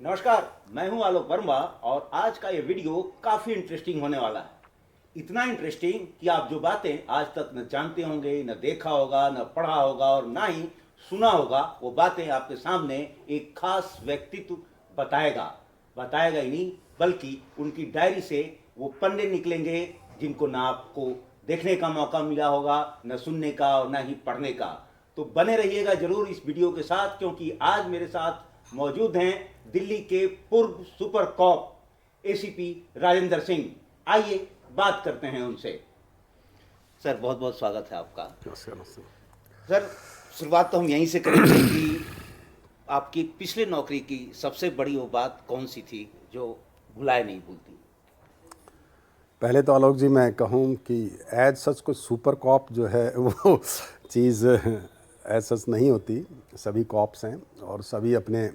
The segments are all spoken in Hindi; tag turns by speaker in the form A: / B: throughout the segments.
A: नमस्कार। मैं हूं आलोक वर्मा और आज का ये वीडियो काफ़ी इंटरेस्टिंग होने वाला है। इतना इंटरेस्टिंग कि आप जो बातें आज तक न जानते होंगे, न देखा होगा, न पढ़ा होगा और ना ही सुना होगा, वो बातें आपके सामने एक खास व्यक्तित्व बताएगा। बताएगा ही नहीं, बल्कि उनकी डायरी से वो पन्ने निकलेंगे जिनको ना आपको देखने का मौका मिला होगा, न सुनने का और ना ही पढ़ने का। तो बने रहिएगा जरूर इस वीडियो के साथ, क्योंकि आज मेरे साथ मौजूद हैं दिल्ली के पूर्व super cop ACP Rajendra Singh. आइए बात करते हैं उनसे। सर, बहुत बहुत स्वागत है आपका।
B: नमस्कार नमस्कार।
A: सर, शुरुआत तो हम यहीं से करेंगे कि आपकी पिछले नौकरी की सबसे बड़ी वो बात कौन सी थी जो भुलाए नहीं भूलती?
B: पहले तो आलोक जी मैं कहूँ कि एज सच कोई सुपर कॉप जो है वो चीज़ एज सच नहीं होती। सभी कॉप्स हैं और सभी अपने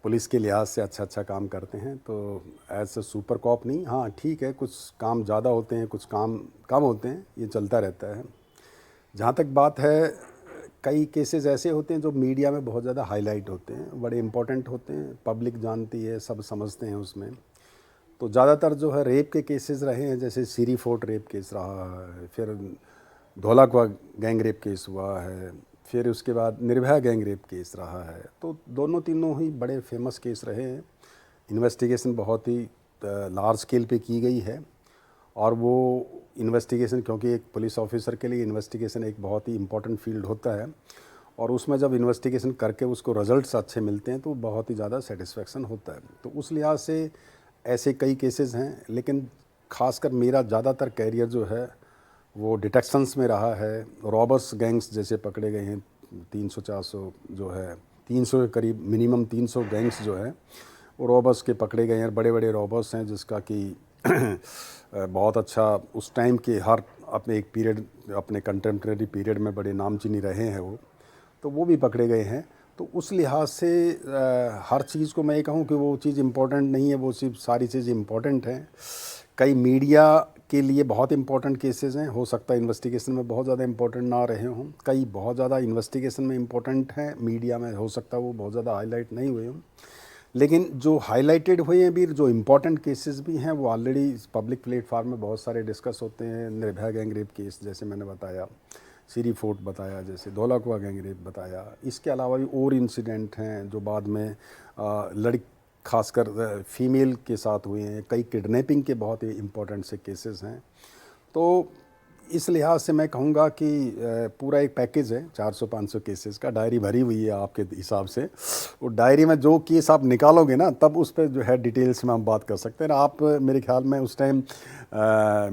B: पुलिस के लिहाज से अच्छा अच्छा काम करते हैं, तो एज सच सुपर कॉप नहीं। हाँ ठीक है, कुछ काम ज़्यादा होते हैं, कुछ काम कम होते हैं, ये चलता रहता है। जहाँ तक बात है, कई केसेस ऐसे होते हैं जो मीडिया में बहुत ज़्यादा हाईलाइट होते हैं, बड़े इंपॉर्टेंट होते हैं, पब्लिक जानती है, सब समझते हैं उसमें। तो ज़्यादातर जो है रेप के केसेस रहे हैं, जैसे सीरी फोर्ट रेप केस रहा है, फिर धौलाकुआ गैंग रेप केस हुआ है, फिर उसके बाद निर्भया गैंग रेप केस रहा है। तो दोनों तीनों ही बड़े फेमस केस रहे हैं। इन्वेस्टिगेशन बहुत ही लार्ज स्केल पे की गई है और वो इन्वेस्टिगेशन, क्योंकि एक पुलिस ऑफिसर के लिए इन्वेस्टिगेशन एक बहुत ही इम्पोर्टेंट फील्ड होता है और उसमें जब इन्वेस्टिगेशन करके उसको रिजल्ट्स अच्छे मिलते हैं तो बहुत ही ज़्यादा सेटिस्फेक्शन होता है। तो उस लिहाज से ऐसे कई केसेस हैं, लेकिन खासकर मेरा ज़्यादातर कैरियर जो है वो डिटेक्शंस में रहा है। रॉबर्स गैंग्स जैसे पकड़े गए हैं 300-400 जो है, 300 के करीब, मिनिमम 300 गैंग्स जो है वो रॉबर्स के पकड़े गए हैं। बड़े बड़े रॉबर्स हैं जिसका कि बहुत अच्छा उस टाइम के हर अपने एक पीरियड, अपने कंटेम्प्रेरी पीरियड में बड़े नामचीनी रहे हैं वो, तो वो भी पकड़े गए हैं। तो उस लिहाज से हर चीज़ को मैं ये कहूँ कि वो चीज़ इम्पोर्टेंट नहीं है, वो सिर्फ सारी चीज़ इम्पोर्टेंट हैं। कई मीडिया के लिए बहुत इंपॉर्टेंट केसेस हैं, हो सकता है इन्वेस्टिगेशन में बहुत ज़्यादा इंपॉर्टेंट ना रहे हों। कई बहुत ज़्यादा इन्वेस्टिगेशन में इंपॉर्टेंट हैं, मीडिया में हो सकता है वो बहुत ज़्यादा हाईलाइट नहीं हुए हों। लेकिन जो हाईलाइटेड हुए हैं भी, जो इम्पोर्टेंट केसेस भी हैं, वो ऑलरेडी पब्लिक प्लेटफार्म में बहुत सारे डिस्कस होते हैं। निर्भया गैंग रेप केस जैसे मैंने बताया, सीरी फोर्ट बताया, जैसे धौलाकुआ गैंग रेप बताया। इसके अलावा भी और इंसिडेंट हैं जो बाद में लड़की खासकर फीमेल के साथ हुए हैं। कई किडनैपिंग के बहुत ही इम्पोर्टेंट से केसेस हैं। तो इस लिहाज से मैं कहूँगा कि पूरा एक पैकेज है 400-500 केसेस का, डायरी भरी हुई है आपके हिसाब से। वो डायरी में जो केस आप निकालोगे ना, तब उस पर जो है डिटेल्स में हम बात कर सकते हैं। आप मेरे ख्याल में उस टाइम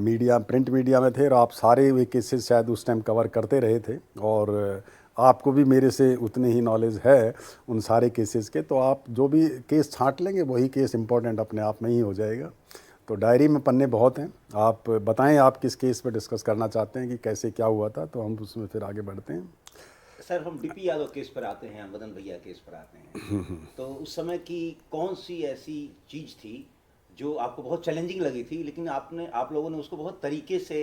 B: मीडिया, प्रिंट मीडिया में थे और आप सारे वे केसेस शायद उस टाइम कवर करते रहे थे और आपको भी मेरे से उतनी ही नॉलेज है उन सारे केसेस के। तो आप जो भी केस छांट लेंगे वही केस इंपॉर्टेंट अपने आप में ही हो जाएगा। तो डायरी में पन्ने बहुत हैं। आप बताएं आप किस केस पे डिस्कस करना चाहते हैं कि कैसे क्या हुआ था, तो हम उसमें फिर आगे बढ़ते हैं।
A: सर, हम डीपी यादव केस पर आते हैं, मदन भैया केस पर आते हैं। तो उस समय की कौन सी ऐसी चीज़ थी जो आपको बहुत चैलेंजिंग लगी थी, लेकिन आप लोगों ने उसको बहुत तरीके से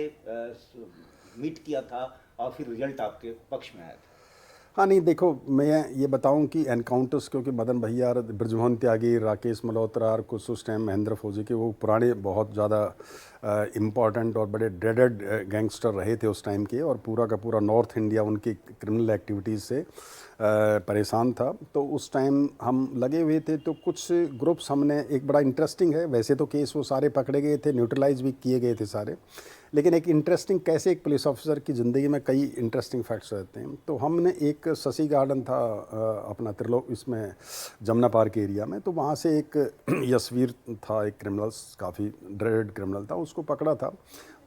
A: मीट किया था और फिर रिजल्ट आपके पक्ष में आया था?
B: हाँ नहीं, देखो मैं ये बताऊं कि एनकाउंटर्स, क्योंकि मदन भैया, ब्रजमोहन त्यागी, राकेश मल्होत्रा और कुछ उस टाइम महेंद्र फौजी के, वो पुराने बहुत ज़्यादा इम्पॉर्टेंट और बड़े ड्रेडेड गैंगस्टर रहे थे उस टाइम के, और पूरा का पूरा नॉर्थ इंडिया उनकी क्रिमिनल एक्टिविटीज़ से परेशान था। तो उस टाइम हम लगे हुए थे। तो कुछ ग्रुप्स हमने, एक बड़ा इंटरेस्टिंग है, वैसे तो केस वो सारे पकड़े गए थे, न्यूट्रलाइज भी किए गए थे सारे, लेकिन एक इंटरेस्टिंग, कैसे एक पुलिस ऑफिसर की ज़िंदगी में कई इंटरेस्टिंग फैक्ट्स रहते हैं। तो हमने एक शशि गार्डन था अपना त्रिलोक, इसमें जमुना पार्क एरिया में, तो वहाँ से एक यशवीर था, एक क्रिमिनल्स, काफ़ी ड्रेडेड क्रिमिनल था, उसको पकड़ा था।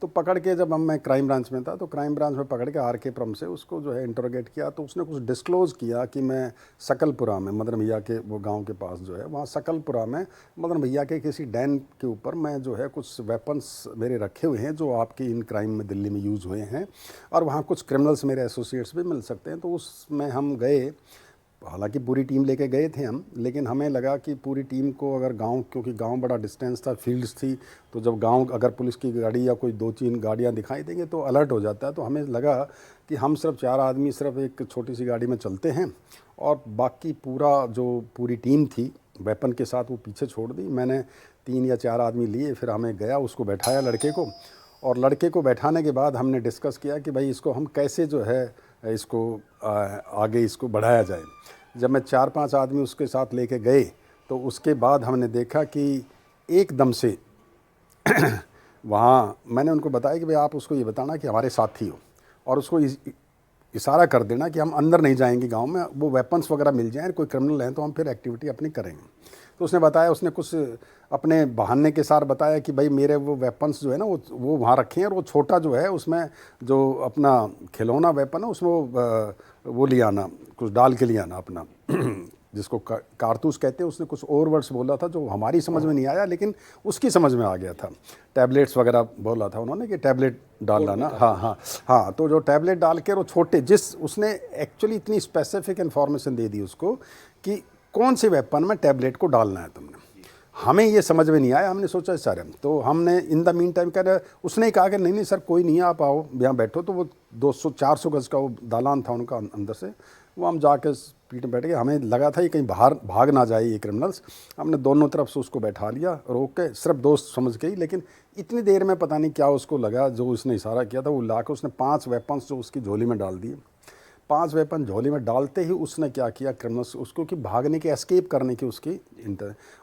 B: तो पकड़ के जब मैं क्राइम ब्रांच में था, तो क्राइम ब्रांच में पकड़ के आर के पुरम से उसको जो है इंटरोगेट किया। तो उसने कुछ डिस्क्लोज़ किया कि मैं सकलपुरा में, मदन भैया के वो गांव के पास जो है, वहाँ सकलपुरा में मदन भैया के किसी डैम के ऊपर मैं जो है कुछ वेपन्स मेरे रखे हुए हैं जो आपकी इन क्राइम में दिल्ली में यूज़ हुए हैं, और वहाँ कुछ क्रिमिनल्स मेरे एसोसिएट्स भी मिल सकते हैं। तो उसमें हम गए, हालांकि पूरी टीम लेके गए थे हम, लेकिन हमें लगा कि पूरी टीम को अगर गांव, क्योंकि गांव बड़ा डिस्टेंस था, फील्ड्स थी, तो जब गांव अगर पुलिस की गाड़ी या कोई 2-3 गाड़ियां दिखाई देंगे तो अलर्ट हो जाता है। तो हमें लगा कि हम सिर्फ 4 आदमी सिर्फ एक छोटी सी गाड़ी में चलते हैं और बाकी पूरा जो पूरी टीम थी वेपन के साथ वो पीछे छोड़ दी। मैंने 3 या 4 आदमी लिए, फिर हमें गया, उसको बैठाया लड़के को, और लड़के को बैठाने के बाद हमने डिस्कस किया कि भाई इसको हम कैसे जो है इसको आगे इसको बढ़ाया जाए। जब मैं 4-5 आदमी उसके साथ लेके गए तो उसके बाद हमने देखा कि एकदम से वहाँ मैंने उनको बताया कि भाई आप उसको ये बताना कि हमारे साथी हो, और उसको इशारा कर देना कि हम अंदर नहीं जाएंगे गांव में, वो वेपन्स वगैरह मिल जाएं, कोई क्रिमिनल हैं तो हम फिर एक्टिविटी अपनी करेंगे। तो उसने बताया, उसने कुछ अपने बहाने के साथ बताया कि भाई मेरे वो वेपन्स जो है ना वो वहाँ रखे हैं, और वो छोटा जो है उसमें जो अपना खिलौना वेपन है उसमें वो ले आना, कुछ डाल के ले आना अपना जिसको कारतूस कहते हैं। उसने कुछ और वर्ड्स बोला था जो हमारी समझ में नहीं आया, लेकिन उसकी समझ में आ गया था। टैबलेट्स वगैरह बोला था उन्होंने कि टैबलेट डाल लाना। हाँ, तो जो टैबलेट डाल के वो छोटे, उसने एक्चुअली इतनी स्पेसिफिक इन्फॉर्मेशन दे दी उसको कि कौन से वेपन में टैबलेट को डालना है तुमने। हमें ये समझ में नहीं आया, हमने सोचा सर, तो हमने इन द मीन टाइम कह, उसने कहा कि नहीं सर कोई नहीं है, आप आओ यहाँ बैठो। तो वो 200-400 गज का वो दालान था उनका अंदर से, वो हम जाके पीठ में बैठ गए। हमें लगा था ये कहीं बाहर भाग ना जाए ये क्रिमिनल्स। हमने दोनों तरफ से उसको बैठा लिया रोक के, सिर्फ दोस्त समझ के ही। लेकिन इतनी देर में पता नहीं क्या उसको लगा, जो उसने इशारा किया था वो ला के उसने 5 वेपन्स जो उसकी झोली में डाल दिए। 5 वेपन झोली में डालते ही उसने क्या किया, क्रिमिनल्स उसको कि भागने के, एस्केप करने की उसकी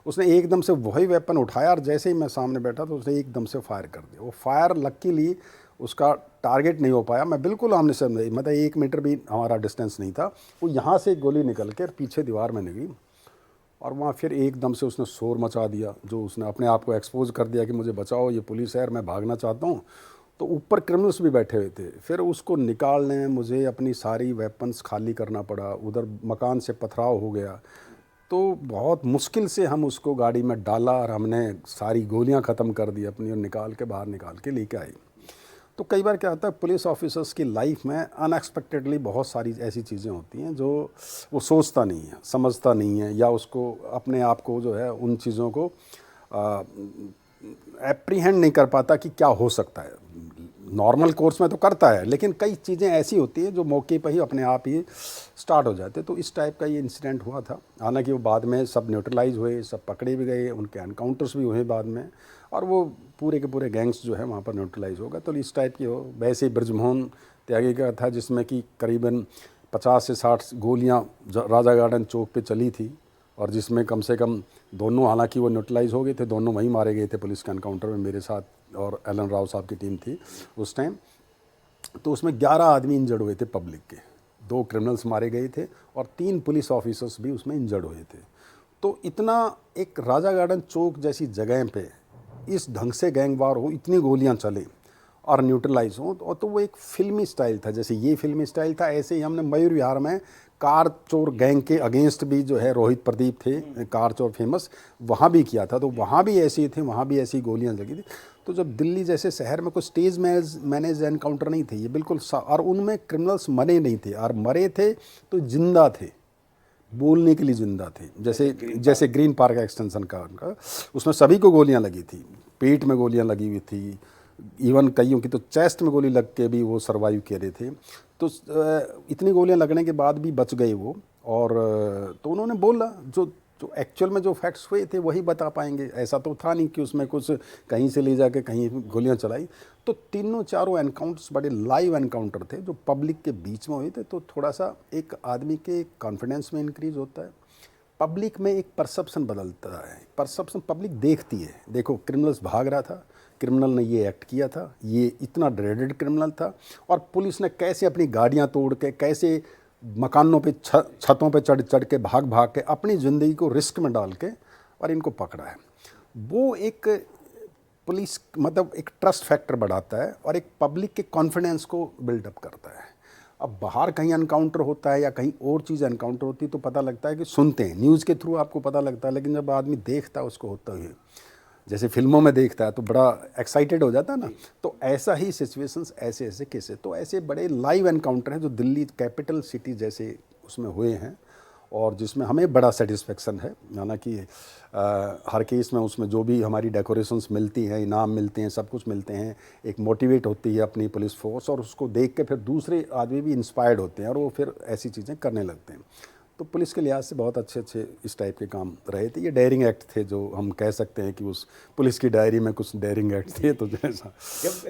B: उसने एकदम से वही वेपन उठाया, और जैसे ही मैं सामने बैठा तो उसने एकदम से फायर कर दिया। वो फायर लकीली उसका टारगेट नहीं हो पाया। मैं बिल्कुल आमने सामने, मतलब 1 मीटर भी हमारा डिस्टेंस नहीं था। वो यहाँ से गोली निकल कर पीछे दीवार में निकली, और वहाँ फिर एकदम से उसने शोर मचा दिया, जो उसने अपने आप को एक्सपोज कर दिया कि मुझे बचाओ, ये पुलिस है, मैं भागना चाहता हूँ। तो ऊपर क्रिमिनल्स भी बैठे हुए थे। फिर उसको निकालने में मुझे अपनी सारी वेपन्स खाली करना पड़ा, उधर मकान से पथराव हो गया। तो बहुत मुश्किल से हम उसको गाड़ी में डाला, और हमने सारी गोलियां ख़त्म कर दी अपनी, और बाहर निकाल के लेके आई। तो कई बार क्या होता है, पुलिस ऑफिसर्स की लाइफ में अनएक्सपेक्टेडली बहुत सारी ऐसी चीज़ें होती हैं जो वो सोचता नहीं है, समझता नहीं है, या उसको अपने आप को जो है उन चीज़ों को एप्रीहेंड नहीं कर पाता कि क्या हो सकता है। नॉर्मल कोर्स में तो करता है, लेकिन कई चीज़ें ऐसी होती हैं जो मौके पर ही अपने आप ही स्टार्ट हो जाते। तो इस टाइप का ये इंसिडेंट हुआ था। हालांकि वो बाद में सब न्यूट्रलाइज हुए, सब पकड़े भी गए, उनके एनकाउंटर्स भी हुए बाद में, और वो पूरे के पूरे गैंग्स जो है वहाँ पर न्यूट्रलाइज होगा। तो इस टाइप की हो। वैसे ही ब्रजमोहन त्यागी का था, जिसमें कि करीबन 50 से 60 गोलियाँ राजा गार्डन चौक पे चली थी, और जिसमें कम से कम दोनों, हालांकि वो न्यूट्रलाइज हो गए थे, दोनों वहीं मारे गए थे पुलिस के एनकाउंटर में। मेरे साथ और एलन राव साहब की टीम थी उस टाइम। तो उसमें 11 आदमी इंजर्ड हुए थे पब्लिक के, 2 क्रिमिनल्स मारे गए थे, और 3 पुलिस ऑफिसर्स भी उसमें इंजर्ड हुए थे। तो इतना एक राजा गार्डन चौक जैसी जगह पे इस ढंग से गैंग वार हो, इतनी गोलियां चले और न्यूट्रलाइज हो, तो वो एक फिल्मी स्टाइल था। जैसे ये फिल्मी स्टाइल था, ऐसे ही हमने मयूर विहार में कार चोर गैंग के अगेंस्ट भी जो है रोहित प्रदीप थे, कार चोर फेमस, वहाँ भी किया था। तो वहाँ भी ऐसे ही थे, वहाँ भी ऐसी गोलियाँ लगी थी। तो जब दिल्ली जैसे शहर में कोई स्टेज मैनेज एनकाउंटर नहीं थे ये, बिल्कुल, और उनमें क्रिमिनल्स मरे नहीं थे, और मरे थे तो जिंदा थे, बोलने के लिए जिंदा थे। जैसे ग्रीन पार्क एक्सटेंशन का उनका, उसमें सभी को गोलियां लगी थी, पेट में गोलियां लगी हुई थी, इवन कईयों की तो चेस्ट में गोली लग के भी वो सरवाइव कर रहे थे। तो इतनी गोलियां लगने के बाद भी बच गए वो। और तो उन्होंने बोला जो एक्चुअल में जो फैक्ट्स हुए थे वही बता पाएंगे। ऐसा तो था नहीं कि उसमें कुछ कहीं से ले जाके कहीं गोलियां चलाई। तो तीनों चारों एनकाउंटर्स बड़े लाइव एनकाउंटर थे जो पब्लिक के बीच में हुए थे। तो थोड़ा सा एक आदमी के कॉन्फिडेंस में इंक्रीज होता है, पब्लिक में एक परसेप्शन बदलता है। परसेप्शन पब्लिक देखती है, देखो क्रिमिनल्स भाग रहा था, क्रिमिनल ने ये एक्ट किया था, ये इतना ड्रेडेड क्रिमिनल था, और पुलिस ने कैसे अपनी गाड़ियां तोड़ के, कैसे मकानों पे छतों पे चढ़ के भाग के अपनी ज़िंदगी को रिस्क में डाल के और इनको पकड़ा है। वो एक पुलिस मतलब एक ट्रस्ट फैक्टर बढ़ाता है और एक पब्लिक के कॉन्फिडेंस को बिल्डअप करता है। अब बाहर कहीं एनकाउंटर होता है या कहीं और चीज़ एनकाउंटर होती है तो पता लगता है कि सुनते हैं, न्यूज़ के थ्रू आपको पता लगता है, लेकिन जब आदमी देखता है उसको होता है, जैसे फिल्मों में देखता है तो बड़ा एक्साइटेड हो जाता है ना। तो ऐसा ही सिचुएशंस, ऐसे ऐसे केसेस, तो ऐसे बड़े लाइव एनकाउंटर हैं जो दिल्ली कैपिटल सिटी जैसे उसमें हुए हैं, और जिसमें हमें बड़ा सेटिस्फेक्शन है। हालांकि हर केस में उसमें जो भी हमारी डेकोरेशंस मिलती हैं, इनाम मिलते हैं, सब कुछ मिलते हैं, एक मोटिवेट होती है अपनी पुलिस फोर्स, और उसको देख के फिर दूसरे आदमी भी इंस्पायर्ड होते हैं और वो फिर ऐसी चीज़ें करने लगते हैं। तो पुलिस के लिहाज से बहुत अच्छे अच्छे इस टाइप के काम रहे थे। ये डेयरिंग एक्ट थे, जो हम कह सकते हैं कि उस पुलिस की डायरी में कुछ डेयरिंग एक्ट थे। तो जैसा
A: जब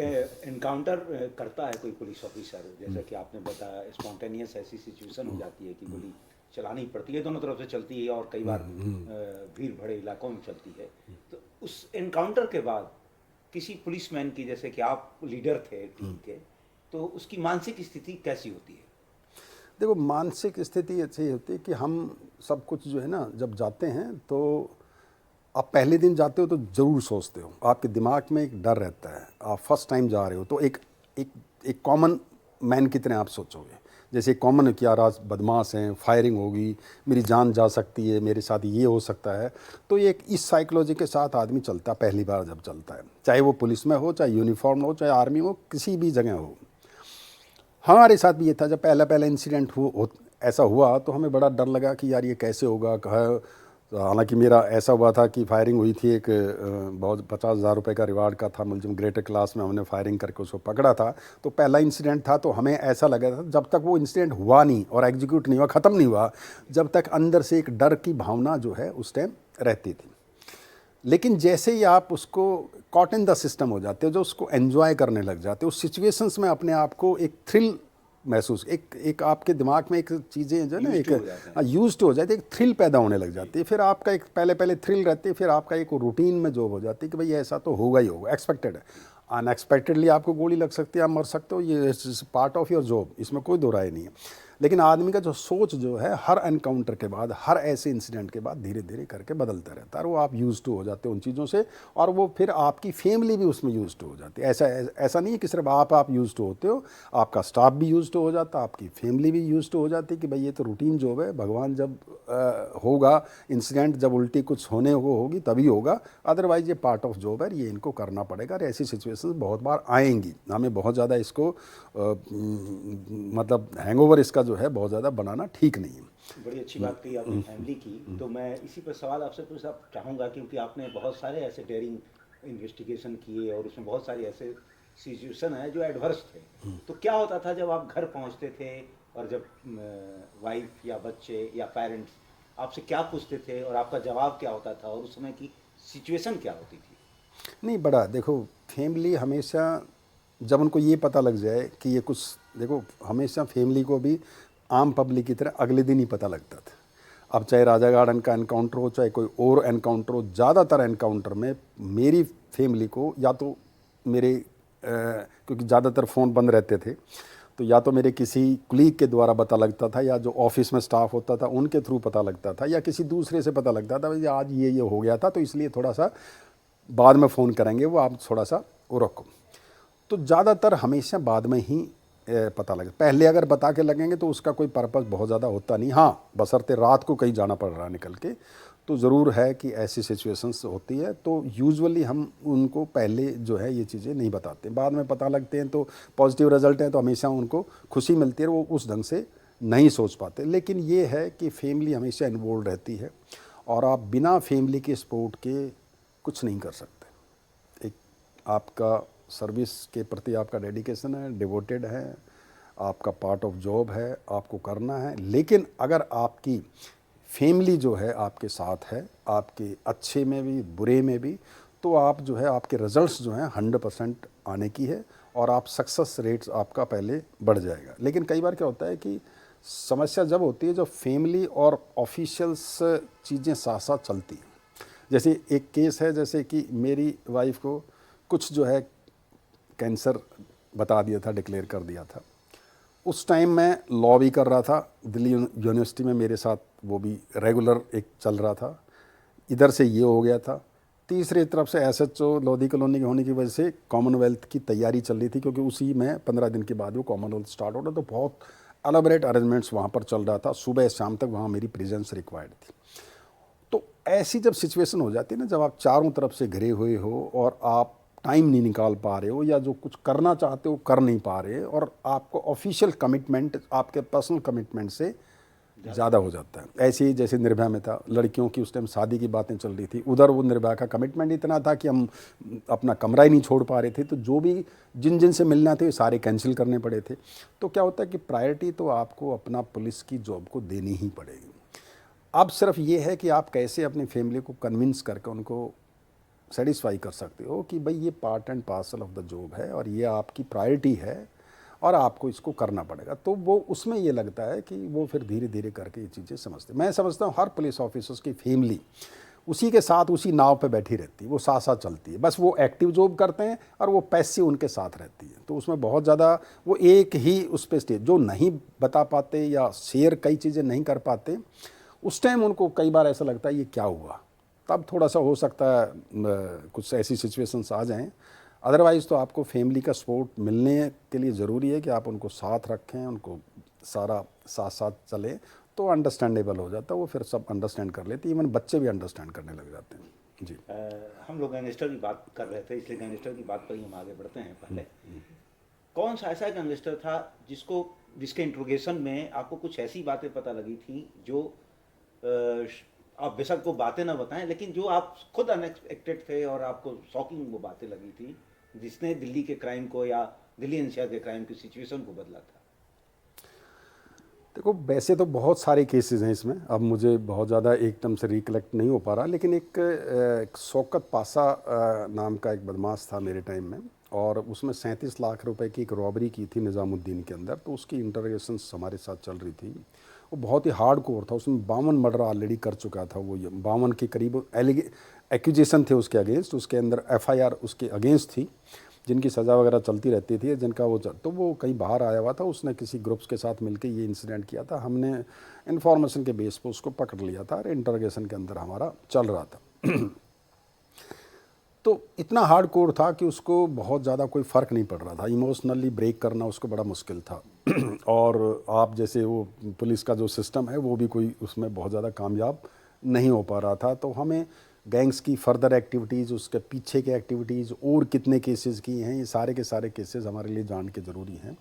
A: इनकाउंटर करता है कोई पुलिस ऑफिसर, जैसा कि आपने बताया, स्पॉन्टेनियस ऐसी सिचुएशन हो जाती है कि गोली चलानी पड़ती है, दोनों तरफ से चलती है और कई बार भीड़ भरे इलाकों में चलती है। तो उस इनकाउंटर के बाद किसी पुलिसमैन की, जैसे कि आप लीडर थे टीम के, तो उसकी मानसिक स्थिति कैसी होती है?
B: देखो, मानसिक स्थिति ऐसी होती है कि हम सब कुछ जो है ना, जब जाते हैं तो आप पहले दिन जाते हो तो ज़रूर सोचते हो, आपके दिमाग में एक डर रहता है। आप फर्स्ट टाइम जा रहे हो तो एक एक एक कॉमन मैन की तरह आप सोचोगे, जैसे कॉमन है कि यार आज बदमाश हैं, फायरिंग होगी, मेरी जान जा सकती है, मेरे साथ ये हो सकता है। तो ये एक इस साइकोलॉजी के साथ आदमी चलता है पहली बार जब चलता है, चाहे वो पुलिस में हो, चाहे यूनिफॉर्म हो, चाहे आर्मी हो, किसी भी जगह हो। हमारे साथ भी ये था, जब पहला इंसिडेंट ऐसा हुआ तो हमें बड़ा डर लगा कि यार ये कैसे होगा। हालांकि मेरा ऐसा हुआ था कि फायरिंग हुई थी, एक बहुत 50,000 रुपये का रिवार्ड का था मुझे, ग्रेटर क्लास में हमने फायरिंग करके उसको पकड़ा था। तो पहला इंसिडेंट था, तो हमें ऐसा लगा था जब तक वो इंसिडेंट हुआ नहीं और एग्जीक्यूट नहीं हुआ, ख़त्म नहीं हुआ, जब तक अंदर से एक डर की भावना जो है उस टाइम रहती थी। लेकिन जैसे ही आप उसको कॉट इन द सिस्टम हो जाते हो, जो उसको एंजॉय करने लग जाते हो, उस सिचुएशंस में अपने आप को एक थ्रिल महसूस, एक आपके दिमाग में एक चीज़ें जो है ना, एक यूज्ड हो जाती है, एक थ्रिल पैदा होने लग जाती है। फिर आपका एक पहले थ्रिल रहती है, फिर आपका एक रूटीन में जॉब हो जाती है कि भाई ऐसा तो होगा ही होगा, एक्सपेक्टेड है। अनएक्सपेक्टेडली आपको गोली लग सकती है, आप मर सकते हो, ये पार्ट ऑफ योर जॉब, इसमें कोई दो राय नहीं है। लेकिन आदमी का जो सोच जो है, हर एनकाउंटर के बाद, हर ऐसे इंसिडेंट के बाद धीरे धीरे करके बदलता रहता है, और वो आप यूज टू हो जाते हो उन चीज़ों से, और वो फिर आपकी फैमिली भी उसमें यूज टू हो जाती है। ऐसा नहीं है कि सिर्फ आप यूज टू होते हो, आपका स्टाफ भी यूज टू हो जाता है, आपकी फैमिली भी यूज टू हो जाती है कि भाई ये तो रूटीन जॉब है, भगवान जब होगा इंसिडेंट, जब उल्टी कुछ होने होगी तभी होगा, अदरवाइज ये पार्ट ऑफ जॉब है, ये इनको करना पड़ेगा। और ऐसी सिचुएशंस बहुत बार आएंगी, हमें बहुत ज़्यादा इसको मतलब हैंगओवर इसका जो है बहुत ज़्यादा बनाना ठीक नहीं है।
A: बड़ी अच्छी बात कही आपने फैमिली की। तो मैं इसी पर सवाल आपसे पूछना चाहूँगा, क्योंकि आपने बहुत सारे ऐसे डेयरिंग इन्वेस्टिगेशन किए और उसमें बहुत सारे ऐसे सिचुएशन है जो एडवर्स थे। तो क्या होता था जब आप घर पहुँचते थे और जब वाइफ या बच्चे या पेरेंट्स आपसे क्या पूछते थे और आपका जवाब क्या होता था, और उस समय की सिचुएशन क्या होती थी?
B: नहीं, बड़ा देखो, फैमिली हमेशा जब उनको ये पता लग जाए कि ये कुछ, देखो हमेशा फैमिली को भी आम पब्लिक की तरह अगले दिन ही पता लगता था। अब चाहे राजा गार्डन का एनकाउंटर हो, चाहे कोई और एनकाउंटर हो, ज़्यादातर एनकाउंटर में मेरी फैमिली को या तो मेरे क्योंकि ज़्यादातर फ़ोन बंद रहते थे, तो या तो मेरे किसी कुलीग के द्वारा पता लगता था, या जो ऑफिस में स्टाफ होता था उनके थ्रू पता लगता था, या किसी दूसरे से पता लगता था भाई आज ये हो गया था, तो इसलिए थोड़ा सा बाद में फ़ोन करेंगे, वो आप थोड़ा सा वो रखो। तो ज़्यादातर हमेशा बाद में ही पता लगे। पहले अगर बता के लगेंगे तो उसका कोई पर्पस बहुत ज़्यादा होता नहीं। हाँ, बशर्ते रात को कहीं जाना पड़ रहा है निकल के, तो ज़रूर है कि ऐसी सिचुएशंस होती है, तो यूजुअली हम उनको पहले जो है ये चीज़ें नहीं बताते, बाद में पता लगते हैं तो पॉजिटिव रिजल्ट है तो हमेशा उनको खुशी मिलती है, वो उस ढंग से नहीं सोच पाते। लेकिन ये है कि फैमिली हमेशा इन्वॉल्व रहती है, और आप बिना फैमिली के सपोर्ट के कुछ नहीं कर सकते। एक आपका सर्विस के प्रति आपका डेडिकेशन है, डिवोटेड है, आपका पार्ट ऑफ जॉब है, आपको करना है। लेकिन अगर आपकी फैमिली जो है आपके साथ है, आपके अच्छे में भी बुरे में भी, तो आप जो है आपके रिजल्ट्स जो हैं 100% आने की है, और आप सक्सेस रेट्स आपका पहले बढ़ जाएगा। लेकिन कई बार क्या होता है कि समस्या जब होती है जब फैमिली और ऑफिशियल्स चीज़ें साथ साथ चलती हैं। जैसे एक केस है, जैसे कि मेरी वाइफ को कुछ जो है कैंसर बता दिया था, डिक्लेयर कर दिया था। उस टाइम मैं लॉ भी कर रहा था दिल्ली यूनिवर्सिटी में, मेरे साथ वो भी रेगुलर एक चल रहा था। इधर से ये हो गया था, तीसरी तरफ से एसएचओ लोधी कॉलोनी के होने की वजह से कॉमनवेल्थ की तैयारी चल रही थी, क्योंकि उसी में 15 दिन के बाद वो कॉमनवेल्थ स्टार्ट हो रहा, तो बहुत एलाबोरेट अरेंजमेंट्स वहाँ पर चल रहा था, सुबह शाम तक वहाँ मेरी प्रेजेंस रिक्वायर्ड थी। तो ऐसी जब सिचुएशन हो जाती है ना, जब आप चारों तरफ से घिरे हुए हो और आप टाइम नहीं निकाल पा रहे हो, या जो कुछ करना चाहते हो कर नहीं पा रहे, और आपको ऑफिशियल कमिटमेंट आपके पर्सनल कमिटमेंट से ज़्यादा हो जाता है। ऐसे ही जैसे निर्भया में था, लड़कियों की उस टाइम शादी की बातें चल रही थी, उधर वो निर्भया का कमिटमेंट इतना था कि हम अपना कमरा ही नहीं छोड़ पा रहे थे, तो जो भी जिन से मिलना थे सारे कैंसिल करने पड़े थे। तो क्या होता है कि प्रायोरिटी तो आपको अपना पुलिस की जॉब को देनी ही पड़ेगी। अब सिर्फ ये है कि आप कैसे अपनी फैमिली को कन्विंस करके उनको सेटिस्फाई कर सकते हो कि भाई ये part and parcel of the job है और ये आपकी प्रायोरिटी है और आपको इसको करना पड़ेगा। तो वो उसमें ये लगता है कि वो फिर धीरे धीरे करके ये चीज़ें समझते। मैं समझता हूँ हर पुलिस ऑफिसर्स की फैमिली उसी के साथ उसी नाव पे बैठी रहती है, वो साथ साथ चलती है, बस वो एक्टिव जॉब करते हैं और वो पैसिव उनके साथ रहती है। तो उसमें बहुत ज़्यादा वो एक ही उस पर स्टेज जो नहीं बता पाते या शेयर कई चीज़ें नहीं कर पाते, उस टाइम उनको कई बार ऐसा लगता है ये क्या हुआ, तब थोड़ा सा हो सकता है कुछ ऐसी सिचुएशंस आ जाएं। अदरवाइज़ तो आपको फैमिली का सपोर्ट मिलने के लिए ज़रूरी है कि आप उनको साथ रखें, उनको सारा साथ साथ चले, तो अंडरस्टैंडेबल हो जाता है, वो फिर सब अंडरस्टैंड कर लेते हैं, इवन बच्चे भी अंडरस्टैंड करने लग जाते हैं। जी
A: हम लोग गैंगस्टर की बात कर रहे थे, इसलिए गैंगस्टर की बात पर ही हम आगे बढ़ते हैं। पहले कौन सा ऐसा गैंगस्टर था जिसके इंट्रोगेशन में आपको कुछ ऐसी बातें पता लगी थी जो आप बेशक वो बातें ना बताएं, लेकिन जो आप खुद अनएक्सपेक्टेड थे और आपको शॉकिंग वो बातें लगी थी, जिसने दिल्ली के क्राइम को या दिल्ली एनसीआर के क्राइम की सिचुएशन को बदला था?
B: देखो, वैसे तो बहुत सारे केसेस हैं इसमें, अब मुझे बहुत ज़्यादा एकदम से रिकलेक्ट नहीं हो पा रहा, लेकिन एक शौकत पासा नाम का एक बदमाश था मेरे टाइम में, और उसमें 37 लाख रुपए की एक रॉबरी की थी निज़ामुद्दीन के अंदर। तो उसकी इंटरोगेशंस हमारे साथ चल रही थी। वो बहुत ही हार्ड कोर था, उसमें 52 मर्डर ऑलरेडी कर चुका था। वो 52 के करीब एक्यूजेशन थे उसके अगेंस्ट, उसके अंदर FIR उसके अगेंस्ट थी, जिनकी सज़ा वगैरह चलती रहती थी, जिनका तो वो कहीं बाहर आया हुआ था। उसने किसी ग्रुप्स के साथ मिलकर ये इंसिडेंट किया था। हमने इन्फॉर्मेशन के बेस पर उसको पकड़ लिया था और इंटरोगेशन के अंदर हमारा चल रहा था। तो इतना हार्ड कोर था कि उसको बहुत ज़्यादा कोई फ़र्क नहीं पड़ रहा था, इमोशनली ब्रेक करना उसको बड़ा मुश्किल था। और आप जैसे वो पुलिस का जो सिस्टम है वो भी कोई उसमें बहुत ज़्यादा कामयाब नहीं हो पा रहा था। तो हमें गैंग्स की फर्दर एक्टिविटीज़, उसके पीछे के एक्टिविटीज़ और कितने केसेस की हैं, ये सारे के सारे केसेस हमारे लिए जान के ज़रूरी हैं।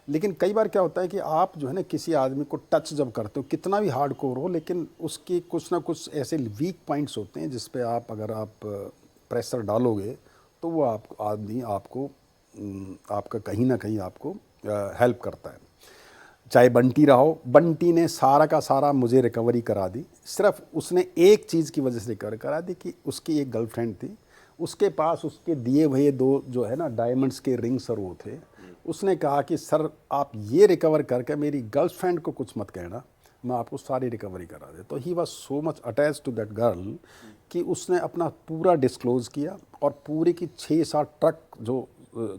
B: लेकिन कई बार क्या होता है कि आप जो है ना किसी आदमी को टच जब करते हो, कितना भी हार्ड कोर हो, लेकिन उसके कुछ ना कुछ ऐसे वीक पॉइंट्स होते हैं जिस पे आप अगर आप प्रेशर डालोगे तो वो आदमी आपको आपका कहीं ना कहीं आपको हेल्प करता है। चाहे बंटी रहो, बंटी ने सारा का सारा मुझे रिकवरी करा दी। सिर्फ उसने एक चीज़ की वजह से रिकवर करा दी कि उसकी एक गर्लफ्रेंड थी, उसके पास उसके दिए हुए 2 जो है ना डायमंड्स के रिंग्स और वो थे। उसने कहा कि सर आप ये रिकवर करके मेरी गर्लफ्रेंड को कुछ मत कहना, मैं आपको सारी रिकवरी करा दे। तो he was so much attach to that girl कि उसने अपना पूरा डिस्क्लोज़ किया और पूरी की 6-7 ट्रक जो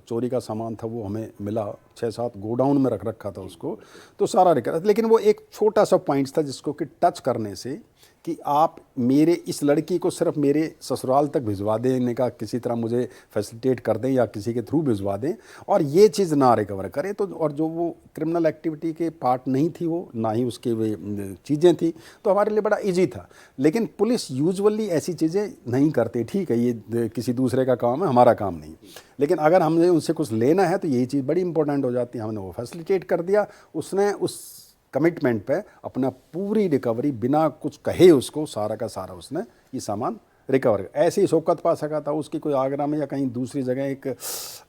B: चोरी का सामान था वो हमें मिला, 6-7 गोडाउन में रख रखा था उसको, तो सारा रिकवर। लेकिन वो एक छोटा सा पॉइंट था जिसको कि टच करने से कि आप मेरे इस लड़की को सिर्फ मेरे ससुराल तक भिजवा देने का किसी तरह मुझे फैसिलिटेट कर दें या किसी के थ्रू भिजवा दें और ये चीज़ ना रिकवर करें। तो और जो वो क्रिमिनल एक्टिविटी के पार्ट नहीं थी, वो ना ही उसके वे चीज़ें थी, तो हमारे लिए बड़ा इजी था। लेकिन पुलिस यूजुअली ऐसी चीज़ें नहीं करते। ठीक है, ये किसी दूसरे का काम है, हमारा काम नहीं। लेकिन अगर हमने उनसे कुछ लेना है तो यही चीज़ बड़ी इंपॉर्टेंट हो जाती है। हमने वो फैसिलिटेट कर दिया, उसने उस कमिटमेंट पे अपना पूरी रिकवरी बिना कुछ कहे उसको सारा का सारा उसने ये सामान रिकवर। ऐसे ही शौकत पा सका था, उसकी कोई आगरा में या कहीं दूसरी जगह एक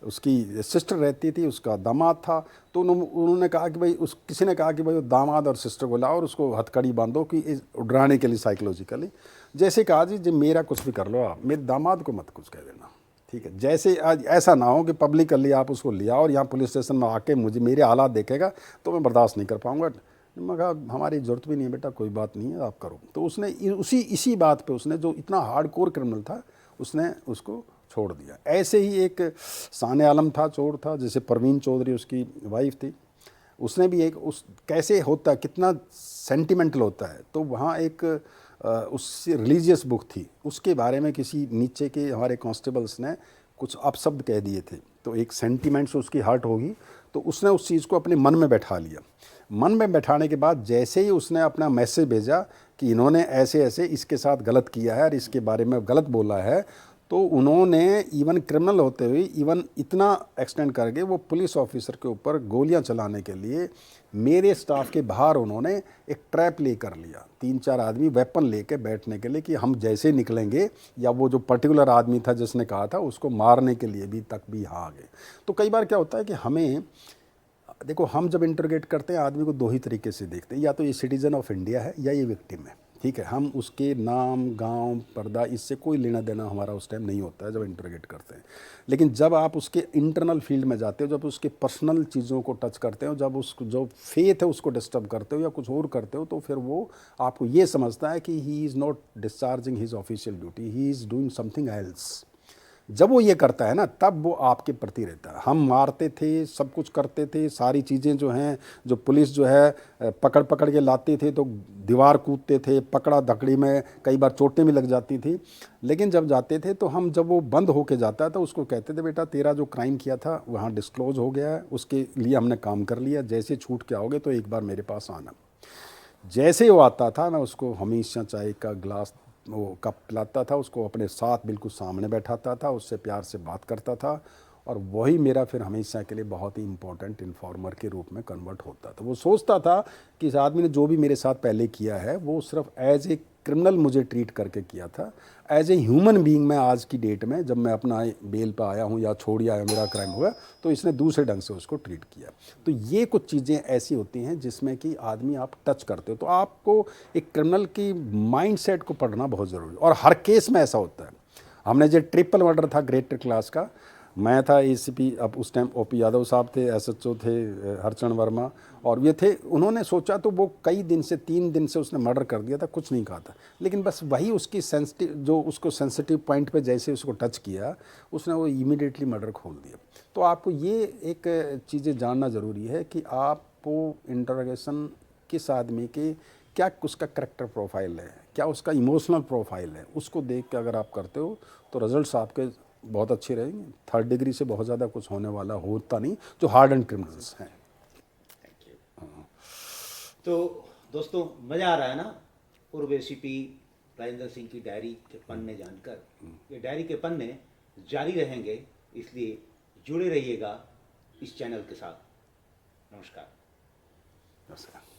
B: उसकी सिस्टर रहती थी, उसका दामाद था। तो उन्होंने कहा कि भाई किसी ने कहा कि भाई दामाद और सिस्टर को लाओ और उसको हथकड़ी बांधो कि डराने के लिए साइकोलॉजिकली। जैसे कहा जी मेरा कुछ भी कर लो, आप मेरे दामाद को मत कुछ कह देना, ठीक है। जैसे आज ऐसा ना हो कि पब्लिकली आप उसको लिया और यहाँ पुलिस स्टेशन में आके मुझे मेरे हालात देखेगा तो मैं बर्दाश्त नहीं कर पाऊँगा। मैं कहा हमारी ज़रूरत भी नहीं है बेटा, कोई बात नहीं है, आप करो। तो उसने इसी बात पे उसने जो इतना हार्डकोर क्रिमिनल था उसने उसको छोड़ दिया। ऐसे ही एक साने आलम था, चोर था, जैसे परवीन चौधरी उसकी वाइफ थी, उसने भी एक कैसे होता है, कितना सेंटिमेंटल होता है। तो वहाँ एक उससे रिलीजियस बुक थी, उसके बारे में किसी नीचे के हमारे कांस्टेबल्स ने कुछ अपशब्द कह दिए थे, तो एक सेंटिमेंट से उसकी हर्ट होगी, तो उसने उस चीज़ को अपने मन में बैठा लिया। मन में बैठाने के बाद जैसे ही उसने अपना मैसेज भेजा कि इन्होंने ऐसे ऐसे इसके साथ गलत किया है और इसके बारे में गलत बोला है, तो उन्होंने इवन क्रिमिनल होते हुए इवन इतना एक्सटेंड करके वो पुलिस ऑफिसर के ऊपर गोलियां चलाने के लिए मेरे स्टाफ के बाहर उन्होंने एक ट्रैप ले कर लिया। 3-4 आदमी वेपन लेके बैठने के लिए कि हम जैसे निकलेंगे, या वो जो पर्टिकुलर आदमी था जिसने कहा था उसको मारने के लिए भी तक भी यहाँ आ गए। तो कई बार क्या होता है कि हमें देखो, हम जब इंटरोगेट करते हैं आदमी को 2 ही तरीके से देखते हैं, या तो ये सिटीज़न ऑफ इंडिया है या ये विक्टिम है, ठीक है, हम उसके नाम, गांव, पर्दा, इससे कोई लेना देना हमारा उस टाइम नहीं होता है जब इंटरोगेट करते हैं। लेकिन जब आप उसके इंटरनल फील्ड में जाते हो, जब उसके पर्सनल चीज़ों को टच करते हो, जब उसको जो फेथ है उसको डिस्टर्ब करते हो या कुछ और करते हो, तो फिर वो आपको ये समझता है कि he is not discharging his official duty, he is doing something else. जब वो ये करता है ना, तब वो आपके प्रति रहता है। हम मारते थे, सब कुछ करते थे, सारी चीज़ें जो हैं, जो पुलिस जो है पकड़ पकड़ के लाते थे, तो दीवार कूदते थे, पकड़ा धकड़ी में कई बार चोटें भी लग जाती थी। लेकिन जब जाते थे तो हम, जब वो बंद होके जाता था, उसको कहते थे बेटा तेरा जो क्राइम किया था वहाँ डिस्क्लोज हो गया है, उसके लिए हमने काम कर लिया, जैसे छूट के आओगे तो एक बार मेरे पास आना। जैसे वो आता था, मैं उसको हमेशा चाय का ग्लास, वो कप पिलाता था, उसको अपने साथ बिल्कुल सामने बैठाता था, उससे प्यार से बात करता था, और वही मेरा फिर हमेशा के लिए बहुत ही इम्पोर्टेंट इन्फॉर्मर के रूप में कन्वर्ट होता था। वो सोचता था कि इस आदमी ने जो भी मेरे साथ पहले किया है वो सिर्फ एज ए क्रिमिनल मुझे ट्रीट करके किया था, एज ए ह्यूमन बीइंग मैं आज की डेट में जब मैं अपना बेल पे आया हूँ या छोड़ आया, मेरा क्राइम हुआ, तो इसने दूसरे ढंग से उसको ट्रीट किया। तो ये कुछ चीज़ें ऐसी होती हैं जिसमें कि आदमी आप टच करते हो, तो आपको एक क्रिमिनल की माइंडसेट को पढ़ना बहुत ज़रूरी है, और हर केस में ऐसा होता है। हमने जो ट्रिपल मर्डर था ग्रेटर क्लास का, मैं था एसीपी, अब उस टाइम ओपी यादव साहब थे, एसएचओ थे हरचरण वर्मा, और ये थे। उन्होंने सोचा तो वो कई दिन से, 3 दिन से उसने मर्डर कर दिया था, कुछ नहीं कहा था, लेकिन बस वही उसकी सेंसिटिव, जो उसको सेंसिटिव पॉइंट पे जैसे उसको टच किया, उसने वो इमीडिएटली मर्डर खोल दिया। तो आपको ये एक चीज़ें जानना ज़रूरी है कि आपको इंटरोगेशन किस आदमी के, क्या उसका करेक्टर प्रोफाइल है, क्या उसका इमोशनल प्रोफाइल है, उसको देख के अगर आप करते हो तो रिजल्ट्स आपके बहुत अच्छे रहेंगे। 3rd डिग्री से बहुत ज़्यादा कुछ होने वाला होता नहीं, जो हार्ड एंड क्रिमिनल्स हैं।
A: Thank you. तो दोस्तों, मज़ा आ रहा है ना पूर्व एसीपी राजेंद्र सिंह की डायरी के पन्ने जानकर। ये डायरी के पन्ने जारी रहेंगे, इसलिए जुड़े रहिएगा इस चैनल के साथ। नमस्कार।
B: नमस्कार।